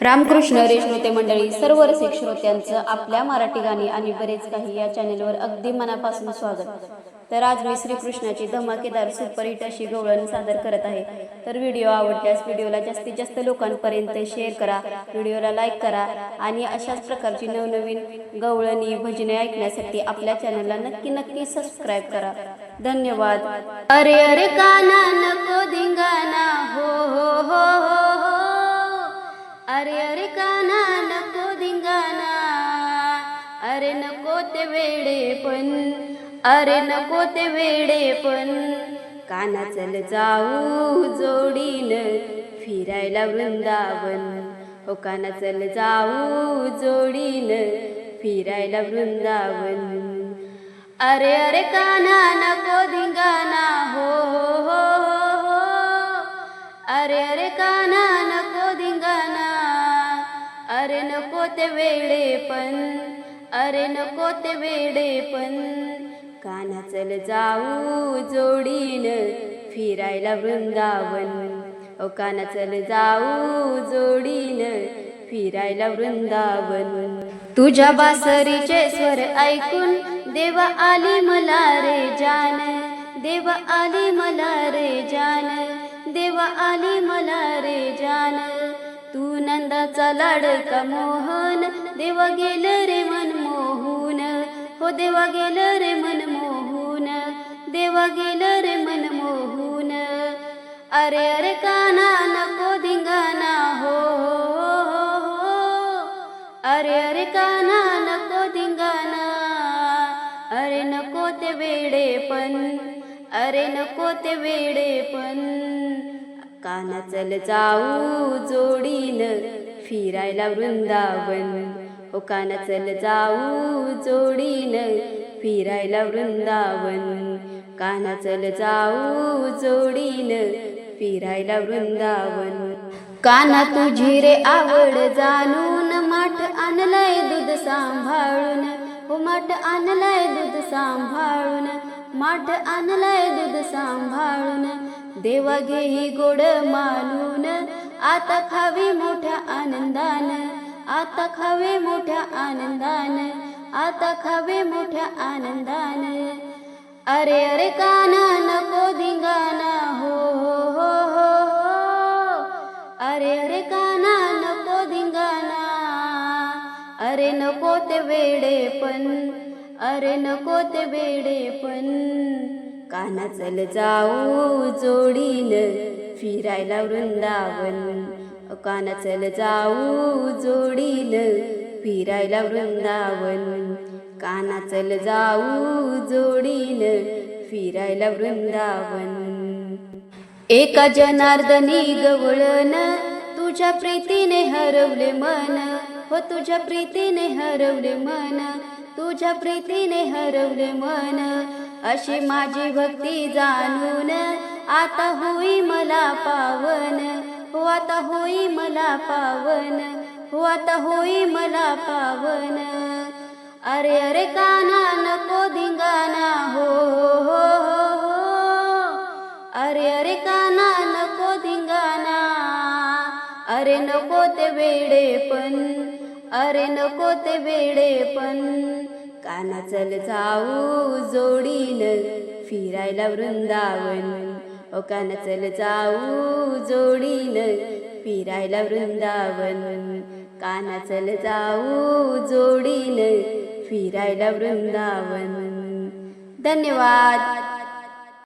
रामकृष्ण हरी श्रोते मंडळी, सर्व रसिक श्रोत्यांचं आपल्या मराठी गाणी आणि बरेच काही या चॅनलवर अगदी मनापासून स्वागत। तर आज मी श्रीकृष्णाची धमाकेदार सुपरहिट अशी गवळण सादर करत आहे। तर व्हिडिओ आवडल्यास व्हिडिओला जास्तीत जास्त लोकांपर्यंत शेअर करा, व्हिडिओला लाईक करा आणि अशाच प्रकारची नवनवीन गवळणी भजने ऐकण्यासाठी आपल्या चॅनलला नक्की सबस्क्राइब करा। धन्यवाद। अरे अरे काना नको धिंगाणा हो हो हो हो हो, अरे अरे काना नको धिंगाणा, अरे नको ते वेडेपण, अरे नको ते वेडेपण, काना चल जाऊ जोडीन फिरायला वृंदावन, हो काना चल जाऊ जोडीन फिरायला वृंदावन। अरे अरे काना नको धिंगाणा हो हो हो हो, अरे अरे काना नको धिंगाणा, अरे नको ते वेडेपण, अरे नको ते वेडेपण, काना चल जाऊ जोडीन फिरायला वृंदावन, ओ काना चल जाऊ जोडीन फिरायला वृंदावन। तुझ्या बासरीचे स्वर ऐकून देवा आली मला रे जान, देवा आली मला रे जान, देवा आली मला रे जान। तू नंदाचा लाडका मोहन, देवा गेल रे मन मोहून, हो देवा गेल रे मन मोहून, देवा गेल रे मन मोहून। अरे अरे काना नको धिंगाणा हो हो हो हो, अरे अरे काना नको धिंगाणा, अरे नको ते वेडेपण, अरे नको ते वेडेपण, काना चल जाऊ जोडीन फिरायला वृंदावन, हो काना चल जाऊ जोडीन फिरायला वृंदावन, काना चल जाऊ जोडीन फिरायला वृंदावन। काना तुझी रे आवड जाणून माठ आणलाय दूध सांभाळून, हो माठ आणलाय दूध सांभाळून, माठ आणलाय दूध सांभाळून। देवा घेही गोड मानून आता खावे मोठ्या आनंदान, आता खावे मोठ्या आनंदान, आता खावे मोठ्या आनंदान। अरे अरे काना नको धिंगाणा हो हो हो हो हो, अरे अरे काना नको धिंगाणा, अरे नको ते वेडेपण, अरे नको ते वेडेपण, काना चल जाऊ जोडीन फिरायला वृंदावन, काना चल जाऊ जोडीन फिरायला वृंदावन, काना चल जाऊ जोडीन फिरायला वृंदावन। एका जनार्दनी गवळण तुझ्या प्रीतीने हरवले मन, हो तुझ्या प्रीतीने हरवले मन, तुझ्या प्रीतीने हरवले मन। अशी माझी भक्ती जाणून आता होई मला पावन, हो आता होई मला पावन, हो आता होई मला पावन। अरे अरे काना नको धिंगाणा हो हो हो हो, अरे अरे काना नको धिंगाणा, अरे नको ते वेडेपण, अरे नको ते वेडेपण, काना चल जाऊ जोडीन फिरायला वृंदावन, ओ काना चल जाऊ जोडीन फिरायला वृंदावन, काना चल जाऊ जोडीन फिरायला वृंदावन। धन्यवाद।